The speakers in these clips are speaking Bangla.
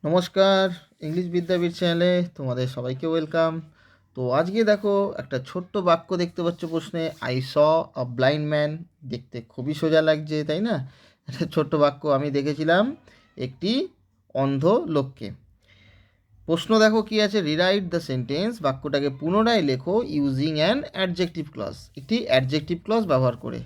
নমস্কার, ইংলিশ বিদ্যাপীঠ চ্যানেলে তোমাদের সবাইকে ওয়েলকাম। তো আজকে দেখো একটা ছোট্ট বাক্য দেখতে পাচ্ছ প্রশ্নে, I saw a blind man. দেখতে খুবই সোজা লাগছে, তাই না? একটা ছোট্ট বাক্য, আমি দেখেছিলাম একটি অন্ধ লোককে। প্রশ্ন দেখো কি আছে, রিরাইট দ্য সেন্টেন্স, বাক্যটাকে পুনরায় লেখো ইউজিং অ্যান অ্যাডজেক্টিভ ক্লজ, একটি অ্যাডজেক্টিভ ক্লজ ব্যবহার করে।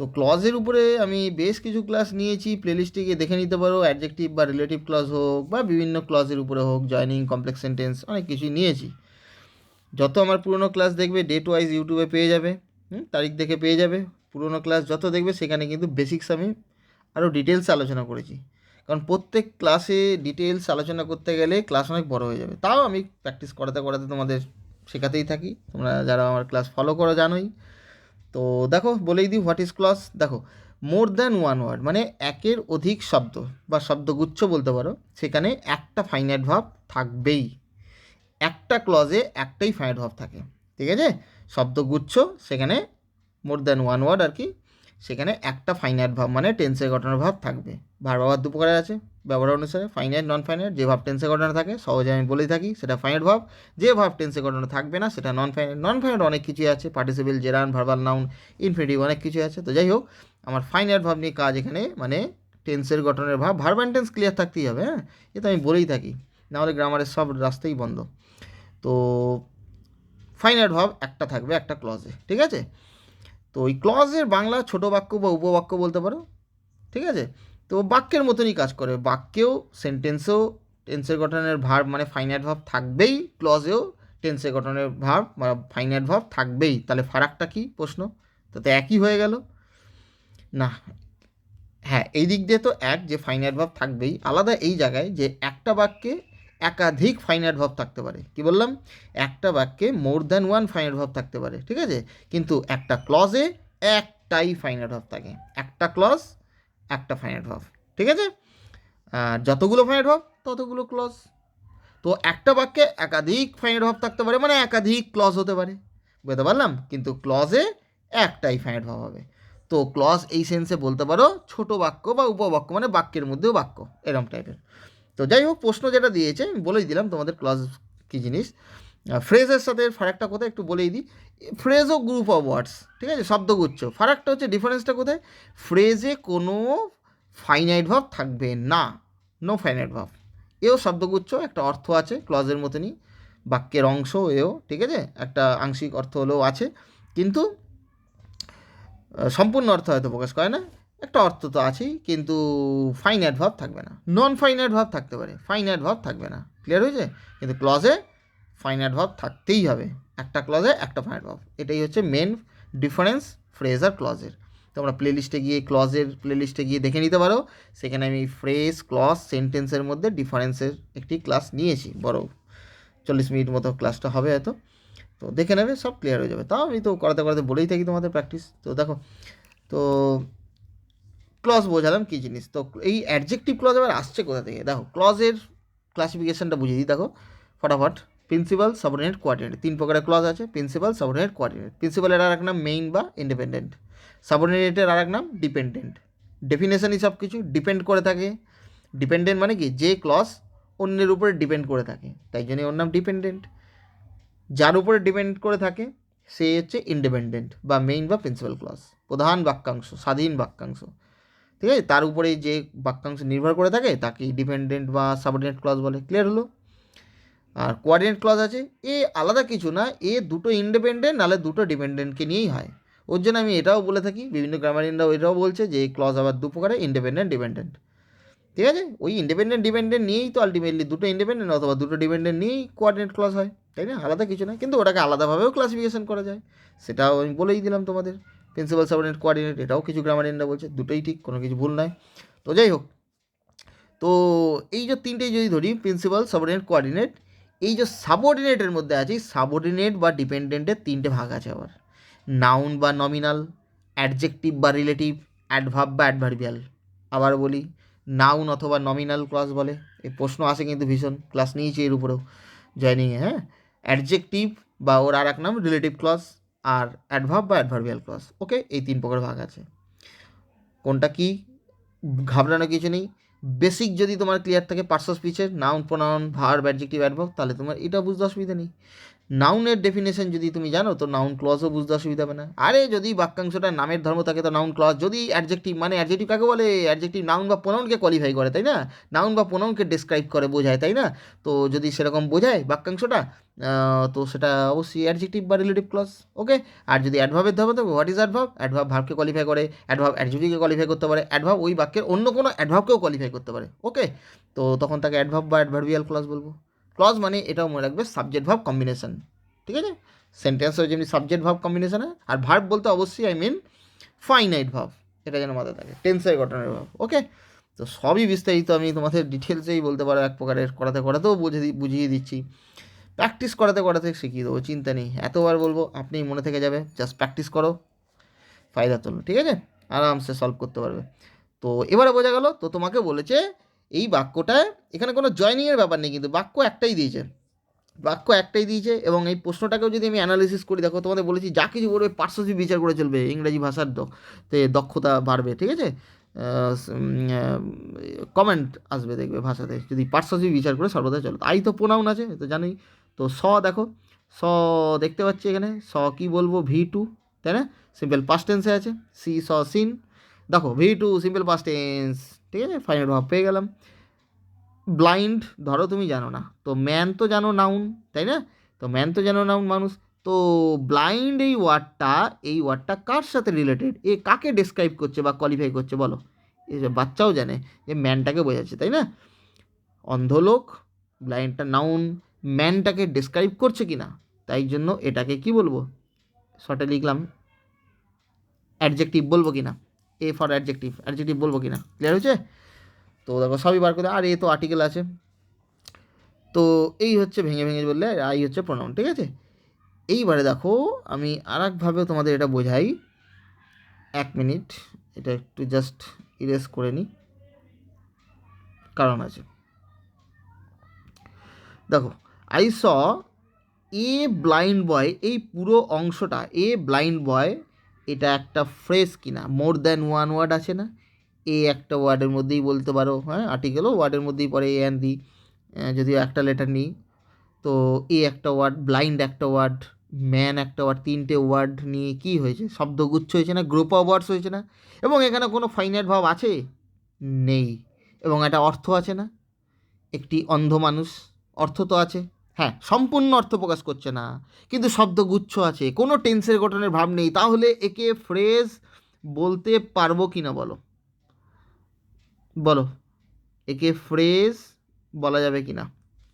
তো ক্লজের উপরে আমি বেশ কিছু ক্লাস নিয়েছি, প্লেলিস্টে গিয়ে দেখে নিতে পারো। অ্যাডজেক্টিভ বা রিলেটিভ ক্লজ হোক বা বিভিন্ন ক্লজের উপরে হোক, জয়নিং, কমপ্লেক্স সেন্টেন্স, অনেক কিছুই নিয়েছি। যত আমার পুরনো ক্লাস দেখবে ডেট ওয়াইজ ইউটিউবে পেয়ে যাবে, তারিখ দেখে পেয়ে যাবে। পুরনো ক্লাস যত দেখবে সেখানে কিন্তু বেসিক্স আমি আরও ডিটেলস আলোচনা করেছি। কারণ প্রত্যেক ক্লাসে ডিটেলস আলোচনা করতে গেলে ক্লাস অনেক বড় হয়ে যাবে। তাও আমি প্র্যাকটিস করাতে করাতে তোমাদের শেখাতেই থাকি, তোমরা যারা আমার ক্লাস ফলো করো জানোই। তো দেখো বলেই দিই হোয়াট ইজ ক্লজ। দেখো, মোর দ্যান ওয়ান ওয়ার্ড মানে একের অধিক শব্দ বা শব্দগুচ্ছ বলতে পারো, সেখানে একটা ফাইনাইট ভার্ব থাকবেই। একটা ক্লজে একটাই ফাইনাইট ভার্ব থাকে, ঠিক আছে? শব্দগুচ্ছ সেখানে মোর দ্যান ওয়ান ওয়ার্ড আর কি, সেখানে একটা ফাইনাইট ভার্ব মানে টেন্সে গঠনের ভাব থাকবে। ভার্ব আবার দু প্রকারের আছে ব্যবহার অনুসারে, ফাইনাইট, নন ফাইনাইট। যে ভাব টেন্সে গঠনে থাকে সহজে আমি বলেই থাকি সেটা ফাইনাইট ভাব, যে ভাব টেন্সে গঠনে থাকবে না সেটা নন ফাইনাইট। নন ফাইনাইট অনেক কিছুই আছে, participle, gerund, verbal noun, infinitive, অনেক কিছু আছে। তো যাই হোক, আমার ফাইনাইট ভাব নিয়ে কাজ এখানে, মানে টেন্সের গঠনের ভাব, ভার্ব অ্যান্ড টেন্স ক্লিয়ার থাকতেই হবে। হ্যাঁ, এটা আমি বলেই থাকি, নাহলে গ্রামারের সব রাস্তাই বন্ধ। তো ফাইনাইট ভাব একটা থাকবে একটা ক্লজে, ঠিক আছে? তো ওই ক্লজের বাংলা ছোট বাক্য বা উপবাক্য বলতে পারো, ঠিক আছে? তো বাক্যের মতনই কাজ করে, বাক্যেও সেন্টেন্সেও টেন্সের গঠনের ভার্ব মানে ফাইনাইট ভার্ব থাকবেই, ক্লজেও টেন্সের গঠনের ভার্ব বা ফাইনাইট ভার্ব থাকবেই। তাহলে ফারাকটা কি প্রশ্ন? তাতে একই হয়ে গেল না? হ্যাঁ, এই দিক দিয়ে তো এক, যে ফাইনাইট ভার্ব থাকবেই। আলাদা এই জায়গায় যে একটা বাক্যে একাধিক ফাইনাইট ভার্ব থাকতে পারে। কি বললাম? একটা বাক্যে more than one finite verb থাকতে পারে, ঠিক আছে? কিন্তু একটা ক্লজে একটাই ফাইনাইট ভার্ব থাকে। একটা ক্লজ, একটা ফাইনাইট ভার্ব, ঠিক আছে? আর যতগুলো ফাইনাইট ভার্ব ততগুলো ক্লজ। তো একটা বাক্যে একাধিক ফাইনাইট ভার্ব থাকতে পারে মানে একাধিক ক্লজ হতে পারে, বুঝতে পারলাম? কিন্তু ক্লজে একটাই ফাইনাইট ভার্ব হবে। তো ক্লজ এই সেন্সে বলতে পারো ছোট বাক্য বা উপবাক্য, মানে বাক্যের মধ্যেও বাক্য, এরকম টাইপের। তো যাই হোক, প্রশ্ন যেটা দিয়েছে আমি বলেই দিলাম তোমাদের ক্লজ কী জিনিস। ফ্রেজের সাথে ফারাকটা কোথায় একটু বলেই দিই। ফ্রেজ ও গ্রুপ অফ ওয়ার্ডস, ঠিক আছে, শব্দগুচ্ছ। ফারাকটা হচ্ছে, ডিফারেন্সটা কোথায়? ফ্রেজে কোনো ফাইনাইট ভার্ব থাকবে না, নো ফাইনাইট ভার্ব। এও শব্দগুচ্ছ, একটা অর্থ আছে ক্লজের মতনই, বাক্যের অংশ এও, ঠিক আছে? একটা আংশিক অর্থ হলেও আছে, কিন্তু সম্পূর্ণ অর্থ হয়তো প্রকাশ করে না। একটা অর্থ তো আছেই, কিন্তু ফাইনাইট ভার্ব থাকবে না। নন ফাইনাইট ভার্ব থাকতে পারে, ফাইনাইট ভার্ব থাকবে না। ক্লিয়ার হয়েছে? কিন্তু ক্লজে ফাইনাইট ভার্ব থাকতেই হবে, একটা ক্লজে একটা ফাইনাইট ভার্ব। এটাই হচ্ছে মেন ডিফারেন্স ফ্রেজ আর ক্লজের। তোমরা প্লেলিস্টে গিয়ে, ক্লজের প্লেলিস্টে গিয়ে দেখে নিতে পারো, সেখানে আমি ফ্রেজ, ক্লজ, সেন্টেন্সের মধ্যে ডিফারেন্সের একটি ক্লাস নিয়েছি, বড় 40 মিনিট মতো ক্লাসটা হবে হয়তো। তো দেখে নেবে, সব ক্লিয়ার হয়ে যাবে। তাও আমি তো করাতে করাতে বলেই থাকি তোমাদের প্র্যাকটিস। তো দেখো, তো ক্লজ বোঝালাম কী জিনিস। তো এই অ্যাডজেক্টিভ ক্লজ আবার আসছে কোথা থেকে? দেখো, ক্লজের ক্লাসিফিকেশনটা বুঝিয়ে দিই, দেখো ফটাফট। প্রিন্সিপাল, সাবঅর্ডিনেট, কোঅর্ডিনেট, তিন প্রকারের ক্লজ আছে। Principal, subordinate, coordinate. প্রিন্সিপালের আর এক নাম মেইন বা ইন্ডিপেন্ডেন্ট, সাবঅর্ডিনেটের আর এক নাম ডিপেন্ডেন্ট। ডেফিনেশনই সব কিছু, ডিপেন্ড করে থাকে। ডিপেন্ডেন্ট মানে কি? যে ক্লজ অন্যের উপরে ডিপেন্ড করে থাকে, তাই জন্যই ওর নাম ডিপেন্ডেন্ট। যার উপরে ডিপেন্ড করে থাকে সে হচ্ছে ইন্ডিপেন্ডেন্ট বা মেইন বা প্রিন্সিপাল ক্লজ, প্রধান বাক্যাংশ, স্বাধীন বাক্যাংশ, ঠিক আছে? তার উপরে যে বাক্যাংশ নির্ভর করে থাকে তাকে ডিপেন্ডেন্ট বা সাবঅর্ডিনেট ক্লজ বলে। ক্লিয়ার হলো? আর কোঅর্ডিনেট ক্লজ আছে, এ আলাদা কিছু না, এ দুটো ইন্ডিপেন্ডেন্ট নাহলে দুটো ডিপেন্ডেন্টকে নিয়েই হয়। ওর জন্য আমি এটাও বলে থাকি, বিভিন্ন গ্রামারিয়ানরাও এটাও বলছে যে ক্লজ আবার দু প্রকারের, ইন্ডিপেন্ডেন্ট, ডিপেন্ডেন্ট, ঠিক আছে? ওই ইন্ডিপেন্ডেন্ট ডিপেন্ডেন্ট নিয়েই তো আলটিমেটলি দুটো ইন্ডিপেন্ডেন্ট অথবা দুটো ডিপেন্ডেন্ট নিয়েই কোঅর্ডিনেট ক্লজ হয়, তাই না? আলাদা কিছু না, কিন্তু ওটাকে আলাদাভাবেও ক্লাসিফিকেশন করা যায়, সেটাও আমি বলেই দিলাম তোমাদের। প্রিন্সিপাল, সাবঅর্ডিনেট, কোঅর্ডিনেট, এটাও কিছু গ্রামারিয়ানরা বলছে দুটোই ঠিক, কোনো কিছু ভুল নয়। তো যাই হোক, তো এই যে তিনটেই যদি ধরি, প্রিন্সিপাল, সাবঅর্ডিনেট, কোঅর্ডিনেট, এই যে সাবঅর্ডিনেটের মধ্যে আছে, সাবঅর্ডিনেট বা ডিপেন্ডেন্টের তিনটে ভাগ আছে আবার। নাউন বা নমিনাল, অ্যাডজেক্টিভ বা রিলেটিভ, অ্যাডভার্ব বা অ্যাডভার্বিয়াল। আবার বলি, নাউন অথবা নমিনাল ক্লজ বলে। এই প্রশ্ন আসে কিন্তু ভীষণ, ক্লাস নিয়েছি এর উপরেও জয়নিংয়ে। হ্যাঁ, অ্যাডজেক্টিভ বা ওর আর এক নাম রিলেটিভ ক্লজ, আর অ্যাডভার্ব বা অ্যাডভার্বিয়াল ক্লজ। ওকে, এই তিন প্রকার ভাগ আছে। কোনটা কি ঘাবড়ানো কিছু নেই। বেসিক যদি তোমার ক্লিয়ার থাকে পার্টস অফ স্পিচের noun pronoun verb adjective adverb, তাহলে তোমার এটা বুঝতে অসুবিধা নেই। নাউনের ডেফিনেশন যদি তুমি জানো তো নাউন ক্লজও বুঝতে অসুবিধা হবে না। আরে যদি বাক্যাংশটা নামের ধর্ম থাকে তো নাউন ক্লজ, যদি অ্যাডজেক্টিভ মানে অ্যাডজেক্টিভ কাকে বলে, অ্যাডজেক্টিভ নাউন বা প্রোনাউনকে কোয়ালিফাই করে, তাই না? নাউন বা প্রোনাউনকে ডেসক্রাইব করে, বোঝায়, তাই না? তো যদি সেরকম বোঝায় বাক্যাংশটা, তো সেটা অবশ্যই অ্যাডজেক্টিভ বা রিলেটিভ ক্লজ। ওকে। আর যদি অ্যাডভার্বের ধর্ম থাকে, হোয়াট ইজ অ্যাডভার্ব? অ্যাডভার্ব ভার্বকে কোয়ালিফাই করে, অ্যাডভার্ব অ্যাডজেক্টিভকে কোয়ালিফাই করতে পারে, অ্যাডভার্ব ওই বাক্যের অন্য কোনো অ্যাডভার্বকেও কোয়ালিফাই করতে পারে। ওকে। তো তখন তাকে অ্যাডভার্ব বা অ্যাডভার্বিয়াল ক্লজ বলবো। ক্লজ মানে এটাও মনে রাখবে সাবজেক্ট ভার্ব কম্বিনেশন, ঠিক আছে? সেন্টেন্সের যেমনি সাবজেক্ট ভার্ব কম্বিনেশন হয়, আর ভার্ব বলতে অবশ্যই আই মিন ফাইনাইট ভার্ব, এটা যেন মাথায় থাকে, টেন্সের গঠনের ভার্ব। ওকে। তো সবই বিস্তারিত আমি তোমাদের ডিটেলসেই বলতে পারো, এক প্রকারের করাতে করাতেও বুঝিয়ে দিচ্ছি, প্র্যাকটিস করাতে করাতে শিখিয়ে দেবো, চিন্তা নেই। এতবার বলবো আপনি মনে থেকে যাবে, জাস্ট প্র্যাকটিস করো, ফায়দা তোলো, ঠিক আছে? আরামসে সলভ করতে পারবে। তো এবারে বোঝা গেল। তো তোমাকে বলেছে এই বাক্যটায়, এখানে কোনো জয়নিংয়ের ব্যাপার নেই, কিন্তু বাক্য একটাই দিয়েছে এবং এই প্রশ্নটাকেও যদি আমি অ্যানালিসিস করি, দেখো তোমাদের বলেছি যা কিছু বলবে পার্শ্বশী বিচার করে চলবে, ইংরাজি ভাষার তে দক্ষতা বাড়বে, ঠিক আছে? কমেন্ট আসবে দেখবে ভাষাতে, যদি পার্শ্বশী বিচার করে সর্বদা চলো। আই তো প্রোনাউন আছে, তো জানোই। তো দেখো, স দেখতে পাচ্ছি এখানে, কী বলবো, V2, তাই না? সিম্পল পাস্ট টেন্সে আছে, সিন। দেখো V2 সিম্পল পাস্ট টেন্স, ঠিক আছে? ফাইনাল ভাব পেয়ে গেলাম। ব্লাইন্ড ধরো তুমি জানো না, তো ম্যান তো জানো নাউন, তাই না? তো ম্যান তো জানো নাউন, মানুষ। তো ব্লাইন্ড এই ওয়ার্ডটা কার সাথে রিলেটেড, এ কাকে ডেসক্রাইব করছে বা কোয়ালিফাই করছে বলো? এই যে বাচ্চাও জানে যে ম্যানটাকে বোঝাচ্ছে, তাই না? অন্ধলোক, ব্লাইন্ডটা নাউন, ম্যানটাকে ডেসক্রাইব করছে কি না, তাই জন্য এটাকে কি বলবো, শর্টে লিখলাম অ্যাডজেক্টিভ বলবো কি না, এ ফর অ্যাডজেক্টিভ বলবো কি না, ক্লিয়ার হয়েছে? তো দেখো সবই বার করে, আর এ তো আর্টিকেল আছে। তো এই হচ্ছে ভেঙে ভেঙে বললে আই হচ্ছে প্রোনাউন, ঠিক আছে? এইবারে দেখো আমি আর একভাবেও তোমাদের এটা বোঝাই, 1 মিনিট, এটা একটু জাস্ট ইরেজ করে নিই, কারণ আছে। দেখো, আই স এ ব্লাইন্ড বয়, এই পুরো অংশটা এ ব্লাইন্ড বয়, এটা একটা ফ্রেজ কিনা, মোর দ্যান ওয়ান ওয়ার্ড আছে না, এ একটা ওয়ার্ডের মধ্যেই বলতে পারো, হ্যাঁ, আর্টিকেলও ওয়ার্ডের মধ্যেই পড়ে, এ অ্যান্ড দি, যদিও একটা লেটার নিই। তো এ একটা ওয়ার্ড, ব্লাইন্ড একটা ওয়ার্ড, ম্যান একটা ওয়ার্ড, 3টে ওয়ার্ড নিয়ে কি হয়েছে, শব্দগুচ্ছ হয়েছে না, গ্রুপ অফ ওয়ার্ডস হয়েছে না? এবং এখানে কোনো ফাইনাইট ভাব আছে? নেই। এবং একটা অর্থ আছে না, একটি অন্ধ মানুষ, অর্থ তো আছে, হ্যাঁ, সম্পূর্ণ অর্থ প্রকাশ করছে না, কিন্তু শব্দগুচ্ছ আছে, কোনো টেন্সের গঠনের ভাব নেই, তাহলে একে ফ্রেজ বলতে পারবো কি না বলো? বলো, একে ফ্রেজ বলা যাবে কি না?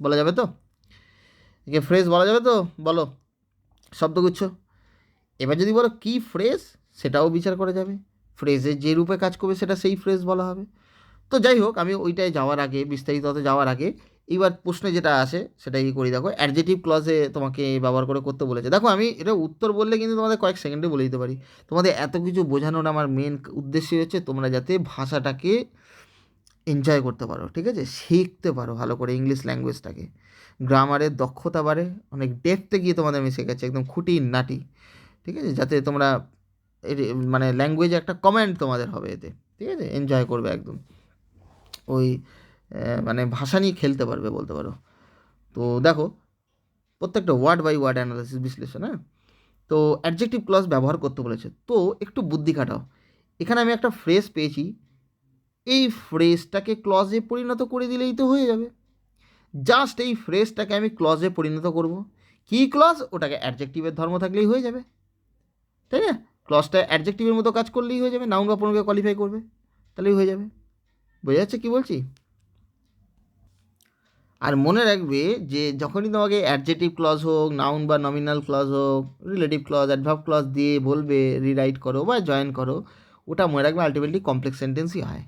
বলা যাবে তো? একে ফ্রেজ বলা যাবে তো? বলো, শব্দগুচ্ছ। এবার যদি বলো কী ফ্রেজ, সেটাও বিচার করা যাবে, ফ্রেজের যে রূপে কাজ করবে সেটা সেই ফ্রেজ বলা হবে। তো যাই হোক, আমি ওইটায় যাওয়ার আগে, বিস্তারিততে যাওয়ার আগে, এইবার প্রশ্নে যেটা আসে সেটাই করি। দেখো, অ্যাডজেটিভ ক্লজে তোমাকে ব্যবহার করে করতে বলেছে। দেখো, আমি এটা উত্তর বললে কিন্তু তোমাদের কয়েক সেকেন্ডে বলে দিতে পারি। তোমাদের এত কিছু বোঝানোর আমার মেন উদ্দেশ্য হচ্ছে তোমরা যাতে ভাষাটাকে এনজয় করতে পারো, ঠিক আছে? শিখতে পারো ভালো করে ইংলিশ ল্যাঙ্গুয়েজটাকে, গ্রামারের দক্ষতা বাড়ে, অনেক ডেপথে গিয়ে তোমাদের আমি শেখাচ্ছি, একদম খুঁটি নাটি, ঠিক আছে? যাতে তোমরা মানে ল্যাঙ্গুয়েজে একটা কমেন্ট তোমাদের হবে এতে, ঠিক আছে? এনজয় করবে একদম, ওই মানে ভাষা নিয়ে খেলতে পারবে বলতে পারো। তো দেখো, প্রত্যেকটা ওয়ার্ড বাই ওয়ার্ড অ্যানালাইসিস, বিশ্লেষণ, হ্যাঁ। তো অ্যাডজেক্টিভ ক্লজ ব্যবহার করতে বলেছে, তো একটু বুদ্ধি খাটাও। এখানে আমি একটা ফ্রেজ পেয়েছি, এই ফ্রেজটাকে ক্লজে পরিণত করে দিলেই তো হয়ে যাবে। জাস্ট এই ফ্রেজটাকে আমি ক্লজে পরিণত করব। কী ক্লজ? ওটাকে অ্যাডজেক্টিভের ধর্ম থাকলেই হয়ে যাবে, তাই না? ক্লজটা অ্যাডজেক্টিভের মতো কাজ করলেই হয়ে যাবে, নাউন বা প্রোনাউনকে কোয়ালিফাই করবে, তাহলেই হয়ে যাবে। বোঝা যাচ্ছে কী বলছি? আর মনে রাখবে যে যখনই তোমাকে অ্যাডজেটিভ ক্লজ হোক, নাউন বা নমিনাল ক্লজ হোক, রিলেটিভ ক্লজ, অ্যাডভার্ব ক্লজ দিয়ে বলবে রিরাইট করো বা জয়েন করো, ওটা মনে রাখবে আলটিমেটলি কমপ্লেক্স সেন্টেন্সই হয়।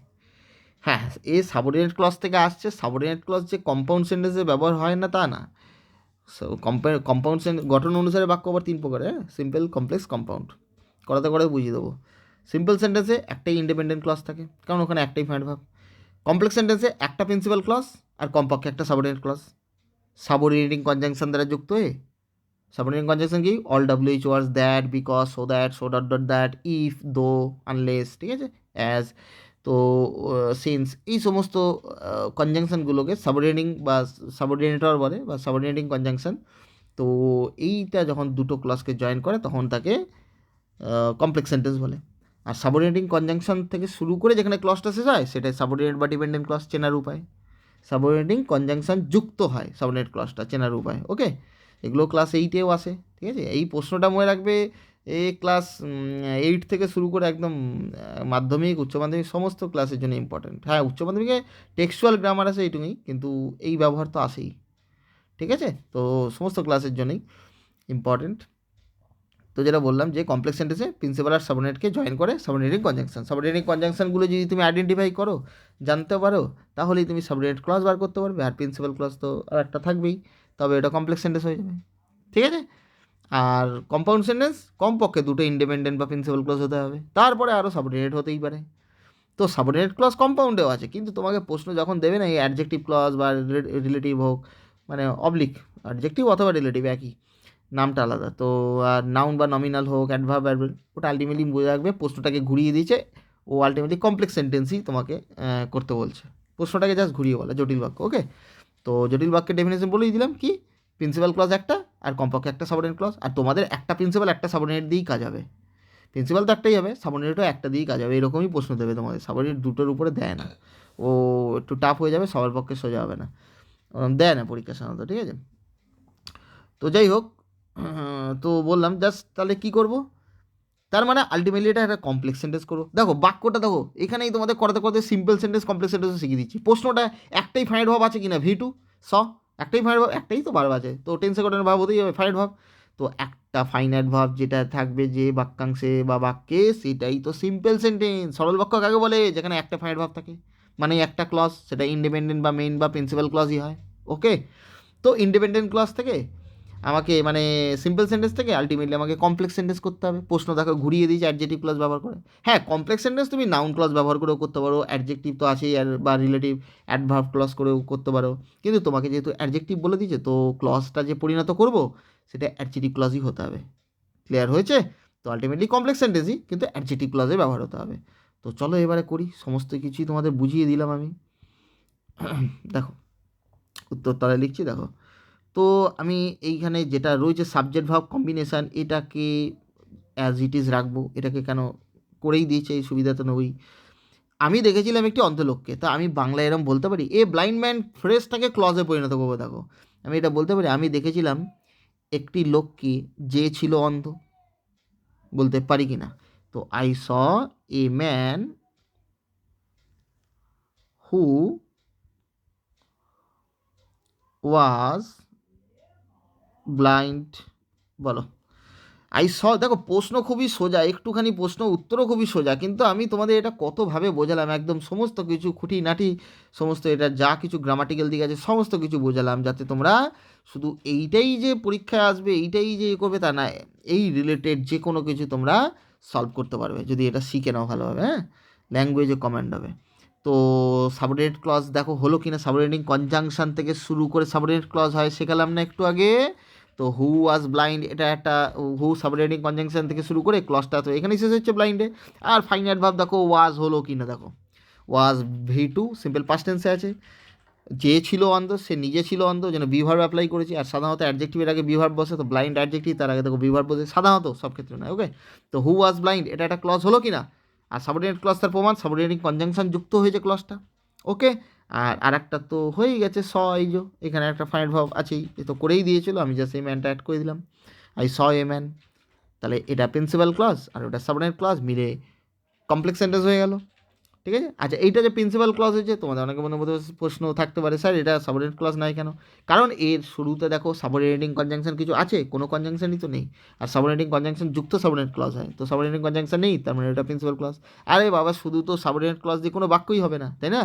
হ্যাঁ, এ সাবঅর্ডিনেট ক্লজ থেকে আসছে, সাবঅর্ডিনেট ক্লজ যে কম্পাউন্ড সেন্টেন্সে ব্যবহার হয় না তা না। সো কম্পাউন্ড গঠন অনুসারে বাক্য আবার 3 প্রকার, হ্যাঁ, সিম্পল, কমপ্লেক্স, কম্পাউন্ড। করাতে করে বুঝিয়ে দেবো। সিম্পল সেন্টেন্সে একটাই ইন্ডিপেন্ডেন্ট ক্লজ থাকে, কারণ ওখানে একটাই ফাইন্ড ভাব। কমপ্লেক্স সেন্টেন্সে একটা প্রিন্সিপাল ক্লজ আর কমপক্ষে একটা সাবঅর্ডিনেট ক্লজ, সাবঅর্ডিনেটিং কনজাংশন দ্বারা যুক্ত হয়ে। সাবঅর্ডিনেটিং কনজাংশন কি? All WH words, that, because, so that, so dot dot that, if, দো, আনলেস, ঠিক আছে, অ্যাজ। তো সিন্স এই সমস্ত কনজাংশনগুলোকে সাবঅর্ডিনেটিং বা সাবঅর্ডিনেটর বলে বা সাবঅর্ডিনেটিং কনজাংশন। তো এইটা যখন দুটো ক্লজকে জয়েন করে তখন তাকে কমপ্লেক্স সেন্টেন্স বলে। আর সাবঅর্ডিনেটিং কনজাংশন থেকে শুরু করে যেখানে ক্লজটা শেষ হয় সেটাই সাবঅর্ডিনেট বা ডিপেন্ডেন্ট ক্লজ চেনার উপায়। সাবঅর্ডিনেটিং কনজাংশন যুক্ত হয় সাবঅর্ডিনেট ক্লজটা চেনার উপায়। ওকে, এগুলো ক্লাস 8-এও আসে, ঠিক আছে? এই প্রশ্নটা মনে রাখবে, এই ক্লাস 8 থেকে শুরু করে একদম মাধ্যমিক, উচ্চ মাধ্যমিক সমস্ত ক্লাসের জন্য ইম্পর্ট্যান্ট। হ্যাঁ, উচ্চ মাধ্যমিকে টেক্সচুয়াল গ্রামার আছে এইটুকুই, কিন্তু এই ব্যবহার তো আসেই, ঠিক আছে? তো সমস্ত ক্লাসের জন্যই ইম্পর্ট্যান্ট। তো যেটা বললাম যে কমপ্লেক্স সেন্টেন্সে প্রিন্সিপাল আর সাবঅর্ডিনেটকে জয়েন করে সাবঅর্ডিনেটিং কনজাংশন। সাবঅর্ডিনেটিং কনজাংশনগুলো যদি তুমি আইডেন্টিফাই করো, জানতে পারো, তাহলেই তুমি সাবঅর্ডিনেট ক্লজ বার করতে পারবে। আর প্রিন্সিপাল ক্লজ তো আর একটা থাকবেই, তবে এটা কমপ্লেক্স সেন্টেন্স হয়ে যাবে, ঠিক আছে? আর কম্পাউন্ড সেন্টেন্স কমপক্ষে দুটো ইন্ডিপেন্ডেন্ট বা প্রিন্সিপাল ক্লজ হতে হবে, তারপরে আরও সাবঅর্ডিনেট হতেই পারে। তো সাবঅর্ডিনেট ক্লজ কম্পাউন্ডেও আছে, কিন্তু তোমাকে প্রশ্ন যখন দেবে না, এই অ্যাডজেক্টিভ ক্লজ বা রিলেটিভ হোক, মানে অবলিক অ্যাডজেক্টিভ অথবা রিলেটিভ একই, নামটা আলাদা। তো আর নাউন বা নমিনাল হোক, অ্যাডভার্ব, অ্যাডভার্ব, ওটা আলটিমেটলি বোঝা রাখবে প্রশ্নটাকে ঘুরিয়ে দিয়েছে, ও আলটিমেটলি কমপ্লেক্স সেন্টেন্সই তোমাকে করতে বলছে, প্রশ্নটাকে জাস্ট ঘুরিয়ে বলা, জটিল বাক্য। ওকে, তো জটিল বাক্যের ডেফিনেশন বলেই দিলাম কি, প্রিন্সিপাল ক্লজ একটা আর কমপক্ষে একটা সাবঅর্ডিনেট ক্লজ। আর তোমাদের একটা প্রিন্সিপাল একটা সাবঅর্ডিনেট দিয়েই কাজ হবে, প্রিন্সিপাল তো একটাই হবে, সাবঅর্ডিনেটও একটা দিয়েই কাজ হবে, এরকমই প্রশ্ন দেবে তোমাদের। সাবঅর্ডিনেট দুটোর উপরে দেয় না, ও একটু টাফ হয়ে যাবে, সবার পক্ষে সোজা হবে না, দেয় না পরীক্ষা সাধারণত, ঠিক আছে? তো যাই হোক, তো বললাম জাস্ট তাহলে কী করব, তার মানে আলটিমেটলি এটা একটা কমপ্লেক্স সেন্টেন্স করো। দেখো বাক্যটা দেখো, এখানেই তোমাদের করতে করতে সিম্পল সেন্টেন্স কমপ্লেক্স সেন্টেন্সও শিখিয়ে দিচ্ছি। প্রশ্নটা একটাই ফাইনাইট ভাব আছে কিনা, V2 স, একটাই ফাইনাইট ভাব, একটাই তো ভার্ব আছে, তো 10 সেকেন্ডের ভাব হতেই হবে ফাইনাইট ভাব। তো একটা ফাইনাইট ভাব যেটা থাকবে যে বাক্যাংশে বা বাক্যে, সেটাই তো সিম্পল সেন্টেন্স। সরল বাক্য কাকে বলে, যেখানে একটা ফাইনাইট ভাব থাকে, মানে একটা ক্লজ, সেটা ইন্ডিপেন্ডেন্ট বা মেইন বা প্রিন্সিপাল ক্লজই হয়। ওকে, তো ইন্ডিপেন্ডেন্ট ক্লজ থেকে আমাকে, মানে সিম্পল সেন্টেন্স থেকে আলটিমেটলি আমাকে কমপ্লেক্স সেন্টেন্স করতে হবে। প্রশ্ন দেখো ঘুরিয়ে দিয়েছে অ্যাডজেক্টিভ ক্লজ ব্যবহার করে। হ্যাঁ, কমপ্লেক্স সেন্টেন্স তুমি নাউন ক্লজ ব্যবহার করেও করতে পারো, অ্যাডজেক্টিভ তো আছেই, আর বা রিলেটিভ অ্যাডভার্ব ক্লজ করেও করতে পারো, কিন্তু তোমাকে যেহেতু অ্যাডজেক্টিভ বলে দিয়েছে, তো ক্লজটা যে পরিণত করবো সেটা অ্যাডজেক্টিভ ক্লজই হতে হবে। ক্লিয়ার হয়েছে? তো আলটিমেটলি কমপ্লেক্স সেন্টেন্সই, কিন্তু অ্যাডজেক্টিভ ক্লজে ব্যবহার হতে হবে। তো চলো এবারে করি, সমস্ত কিছুই তোমাদের বুঝিয়ে দিলাম আমি। দেখো উত্তর তলায় লিখছি, দেখো। তো আমি এইখানে যেটা রয়েছে সাবজেক্ট ভার্ব কম্বিনেশান, এটাকে অ্যাজ ইট ইজ রাখবো, এটাকে কেন করেই দিয়েছে, এই সুবিধা তো নেবই। আমি দেখেছিলাম একটি অন্ধলোককে, তা আমি বাংলায় এরম বলতে পারি, এ ব্লাইন্ড ম্যান ফ্রেজটাকে ক্লজে পরিণত করবো। দেখো আমি এটা বলতে পারি, আমি দেখেছিলাম একটি লোককে যে ছিল অন্ধ, বলতে পারি কি না? তো I saw a man who was blind, বলো। দেখো প্রশ্ন খুবই সোজা, একটুখানি প্রশ্ন উত্তরও খুবই সোজা, কিন্তু আমি তোমাদের এটা কতভাবে বোঝালাম, একদম সমস্ত কিছু খুঁটিনাটি, সমস্ত এটা যা কিছু গ্রামাটিক্যাল দিক আছে সমস্ত কিছু বোঝালাম, যাতে তোমরা শুধু এইটাই যে পরীক্ষায় আসবে, এইটাই যে করবে তা না, এই রিলেটেড যে কোনো কিছু তোমরা সলভ করতে পারবে যদি এটা শিখে নাও ভালোভাবে। হ্যাঁ, ল্যাঙ্গুয়েজে কমান্ড হবে। তো সাবঅর্ডিনেট ক্লজ দেখো হলো কিনা, সাবঅর্ডিনেটিং কনজাংশন থেকে শুরু করে সাবঅর্ডিনেট ক্লজ হয়, শেখালাম না একটু আগে? তো হু ওয়াজ ব্লাইন্ড, এটা একটা হু সাবঅর্ডিনেটিং কনজাংশন থেকে শুরু করে ক্লজটা তো এখানেই শেষ হচ্ছে ব্লাইন্ডে। আর ফাইনাইট ভাব দেখো ওয়াজ হলো কি না, দেখো ওয়াজ V2 সিম্পল পাস্ট টেন্সে আছে, যে ছিল অন্ধ সে নিজে ছিল অন্ধ, যেন বিভার্ব অ্যাপ্লাই করেছি। আর সাধারণত অ্যাডজেক্টিভের আগে বিভার্ব বসে, তো ব্লাইন্ড অ্যাডজেক্টিভ, তার আগে দেখো বিভার্ব বসে, সাধারণত সব ক্ষেত্রে নয়। ওকে, তো হু ওয়াজ ব্লাইন্ড এটা একটা ক্লজ হলো কি না, আর সাবঅর্ডিনেট ক্লজ তার প্রমাণ, সাবঅর্ডিনেটিং কনজাংশন যুক্ত হয়েছে ক্লজটা। ওকে, আর আরেকটা তো হয়েই গেছে স, এই যে এখানে একটা ফাইনাইট ভাব আছেই, এ তো করেই দিয়েছিল, আমি জাস্ট এই ম্যানটা অ্যাড করে দিলাম, আই স এ ম্যান। তাহলে এটা প্রিন্সিপাল ক্লজ আর ওটা সাবঅর্ডিনেট ক্লজ মিলে কমপ্লেক্স সেন্টেন্স হয়ে গেল, ঠিক আছে? আচ্ছা, এইটা যে প্রিন্সিপাল ক্লজ হয়েছে, তোমাদের অনেকের মনের মধ্যে প্রশ্ন থাকতে পারে, স্যার এটা সাবঅর্ডিনেট ক্লজ নাই কেন? কারণ এর শুরুতে দেখো সাবঅর্ডিনেটিং কনজাংশন কিছু আছে, কোনো কনজাংশনই তো নেই। আর সাবঅর্ডিনেটিং কনজাংশন যুক্ত সাবঅর্ডিনেট ক্লজ হয়, তো সাবঅর্ডিনেটিং কনজাংশন নেই, তার মানে এটা প্রিন্সিপাল ক্লজ। আরে বাবা, শুধু তো সাবঅর্ডিনেট ক্লজ দিয়ে কোনো বাক্যই হবে না, তাই না?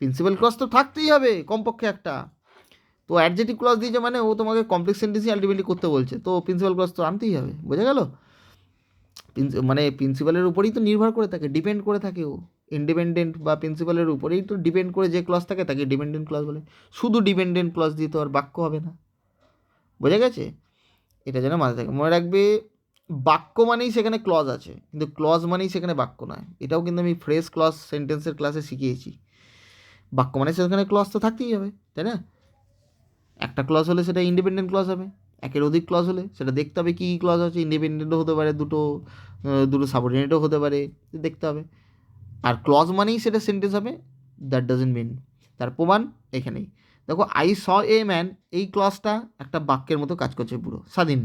প্রিন্সিপাল ক্লজ তো থাকতেই হবে কমপক্ষে একটা। তো অ্যাডজেক্টিভ ক্লজ দিয়েছে মানে ও তোমাকে কমপ্লেক্স সেন্টেন্সই আলটিমেটলি করতে বলছে, তো প্রিন্সিপাল ক্লজ তো আনতেই হবে, বোঝা গেল? মানে প্রিন্সিপালের উপরেই তো নির্ভর করে থাকে, ডিপেন্ড করে থাকে ও। ইন্ডিপেন্ডেন্ট বা প্রিন্সিপালের উপরেই তো ডিপেন্ড করে যে ক্লজ থাকে তাকে ডিপেন্ডেন্ট ক্লজ বলে। শুধু ডিপেন্ডেন্ট ক্লজ দিয়ে তো আর বাক্য হবে না, বোঝা গেছে? এটা যেন মাথায় থাকে, মনে রাখবে বাক্য মানেই সেখানে ক্লজ আছে, কিন্তু ক্লজ মানেই সেখানে বাক্য নয়। এটাও কিন্তু আমি ফ্রেজ ক্লজ সেন্টেন্সের ক্লাসে শিখিয়েছি। বাক্য মানে সেখানে ক্লজ তো থাকতেই হবে, তাই না? একটা ক্লজ হলে সেটা ইন্ডিপেন্ডেন্ট ক্লজ হবে, একের অধিক ক্লজ হলে সেটা দেখতে হবে কী কী ক্লজ আছে। ইন্ডিপেন্ডেন্টও হতে পারে, দুটো সাবঅর্ডিনেটও হতে পারে, দেখতে হবে। আর ক্লজ মানেই সেটা সেন্টেন্স হবে, দ্যাট ডাজেন্ট মিন। তার প্রমাণ এখানেই দেখো, আই স এ ম্যান, এই ক্লজটা একটা বাক্যের মতো কাজ করছে, পুরো স্বাধীন।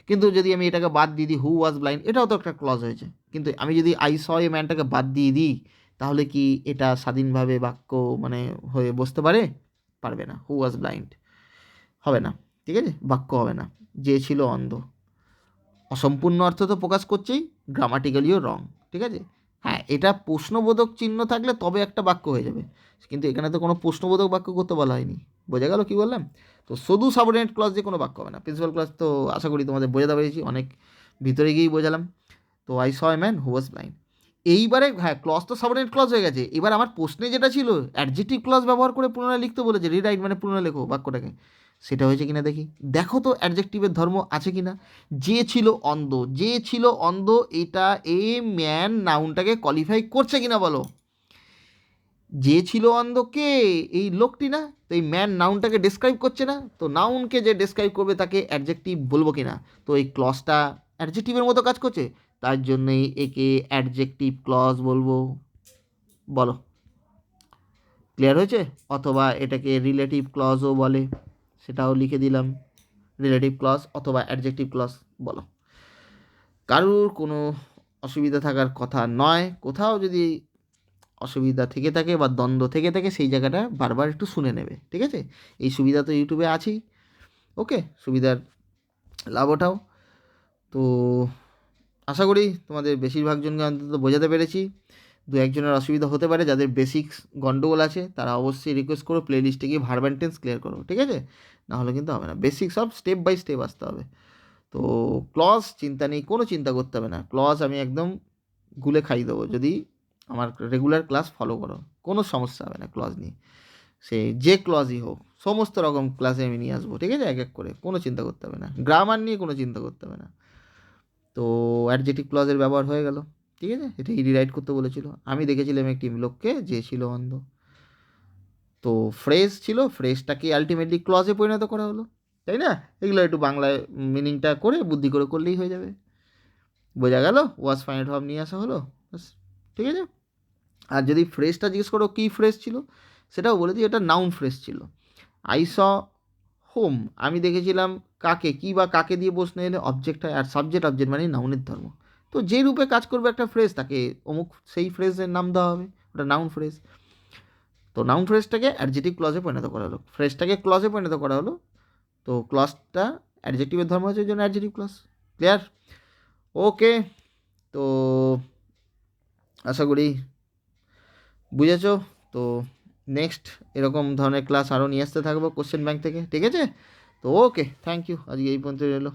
কিন্তু যদি আমি এটাকে বাদ দিয়ে দিই, হু ওয়াজ ব্লাইন্ড, এটাও তো একটা ক্লজ হয়েছে। কিন্তু আমি যদি আই স এ ম্যানটাকে বাদ দিয়ে দিই, তাহলে কি এটা স্বাধীনভাবে বাক্য মানে হয়ে বসতে পারে? পারবে না। হু ওয়াজ ব্লাইন্ড হবে না, ঠিক আছে, বাক্য হবে না। যে ছিল অন্ধ, অসম্পূর্ণ অর্থ তো প্রকাশ করছেই, গ্রামাটিক্যালিও রং, ঠিক আছে। হ্যাঁ, এটা প্রশ্নবোধক চিহ্ন থাকলে তবে একটা বাক্য হয়ে যাবে, কিন্তু এখানে তো কোনো প্রশ্নবোধক বাক্য করতে বলা হয়নি। বোঝা গেল কি বললাম? তো শুধু সাবঅর্ডিনেট ক্লজ দিয়ে কোনো বাক্য হবে না। প্রিন্সিপাল ক্লজ তো আশা করি তোমাদের বোঝাতে পেরেছি, অনেক ভিতরে গিয়েই বোঝালাম। তো I saw a man who was blind. এইবারে হ্যাঁ, ক্লজ তো সাবঅর্ডিনেট ক্লজ হয়ে গেছে। এবার আমার প্রশ্নে যেটা ছিল, অ্যাডজেক্টিভ ক্লজ ব্যবহার করে পুনরায় লিখতে বলেছে, রিরাইট মানে পুনরায় লেখো বাক্যটাকে, সেটা হয়েছে কিনা দেখি। দেখো তো অ্যাডজেক্টিভের ধর্ম আছে কিনা। যে ছিল অন্ধ, যে ছিল অন্ধ, এটা এ ম্যান নাউনটাকে কোয়ালিফাই করছে কিনা বলো। যে ছিল অন্ধ কে? এই লোকটি না? তো এই ম্যান নাউনটাকে ডেসক্রাইব করছে না? তো নাউনকে যে ডেসক্রাইব করবে তাকে অ্যাডজেক্টিভ বলবো কিনা? তো এই ক্লজটা অ্যাডজেক্টিভের মতো কাজ করছে, তার জন্যই একে অ্যাডজেক্টিভ ক্লজ বলবো। বলো, ক্লিয়ার হয়েছে? অথবা এটাকে রিলেটিভ ক্লজও বলে, সেটাও লিখে দিলাম। রিলেটিভ ক্লজ অথবা অ্যাডজেক্টিভ ক্লজ, বলো। কারুর কোনো অসুবিধা থাকার কথা নয়। কোথাও যদি অসুবিধা থেকে থাকে বা দ্বন্দ্ব থেকে থাকে, সেই জায়গাটা বারবার একটু শুনে নেবে, ঠিক আছে? এই সুবিধা তো ইউটিউবে আছেই। ওকে, সুবিধার লাভ ওঠাও। তো আশা করি তোমাদের বেশিরভাগ জনকে অন্তত বোঝাতে পেরেছি। দু একজনের অসুবিধা হতে পারে, যাদের বেসিক্স গন্ডগোল আছে তারা অবশ্যই রিকোয়েস্ট করো, প্লে লিস্টে গিয়ে ভার্ব অ্যান্ড টেন্স ক্লিয়ার করো, ঠিক আছে? না হলে কিন্তু হবে না, বেসিক সব স্টেপ বাই স্টেপ আসতে হবে। তো ক্লজ চিন্তা নেই, কোনো চিন্তা করতে হবে না। ক্লজ আমি একদম গুলে খাইয়ে দেবো যদি আমার রেগুলার ক্লাস ফলো করো, কোনো সমস্যা হবে না ক্লজ নিয়ে। সে যে ক্লজই হোক, সমস্ত রকম ক্লাসে আমি নিয়ে আসবো, ঠিক আছে, এক এক করে, কোনো চিন্তা করতে হবে না। গ্রামার নিয়ে কোনো চিন্তা করতে হবে না। তো অ্যাডজেক্টিভ ক্লজের ব্যবহার হয়ে গেল, ঠিক আছে। এটাই রিরাইট করতে বলেছিল। আমি দেখেছিলাম একটি লোককে যে ছিল অন্ধ। তো ফ্রেজ ছিল, ফ্রেজটাকে আলটিমেটলি ক্লজে পরিণত করা হলো, তাই না? এগুলো একটু বাংলায় মিনিংটা করে বুদ্ধি করে করলেই হয়ে যাবে। বোঝা গেল? ওয়াজ ফাইনাইট ভার্ব নিয়ে আসা হলো, ব্যাস, ঠিক আছে। আর যদি ফ্রেজটা জিজ্ঞেস করো কী ফ্রেজ ছিল, সেটাও বলে দিই, এটা নাউন ফ্রেজ ছিল। আই স হোম, আমি দেখেছিলাম কাকে, কী বা কাকে দিয়ে প্রশ্ন এলে অবজেক্ট হয়, আর সাবজেক্ট অবজেক্ট মানে নাউনের ধর্ম। তো যে রূপে কাজ করবে একটা ফ্রেজ, তাকে অমুক সেই ফ্রেজের নাম দেওয়া হবে, ওটা নাউন ফ্রেজ। তো নাউন ফ্রেজটাকে অ্যাডজেক্টিভ ক্লজে পরিণত করা হলো, ফ্রেজটাকে ক্লজে পরিণত করা হলো। তো ক্লজটা অ্যাডজেক্টিভের ধর্ম হচ্ছে, ওই জন্য অ্যাডজেক্টিভ ক্লজ। ক্লিয়ার? ওকে। তো আশা করি বুঝেছো। তো নেক্সট এরকম ধরনের ক্লাস আরও নিয়ে আসতে থাকবো কোশ্চেন ব্যাংক থেকে, ঠিক আছে? তো ওকে, থ্যাংক ইউ, আজকে এই পর্যন্ত রইলো।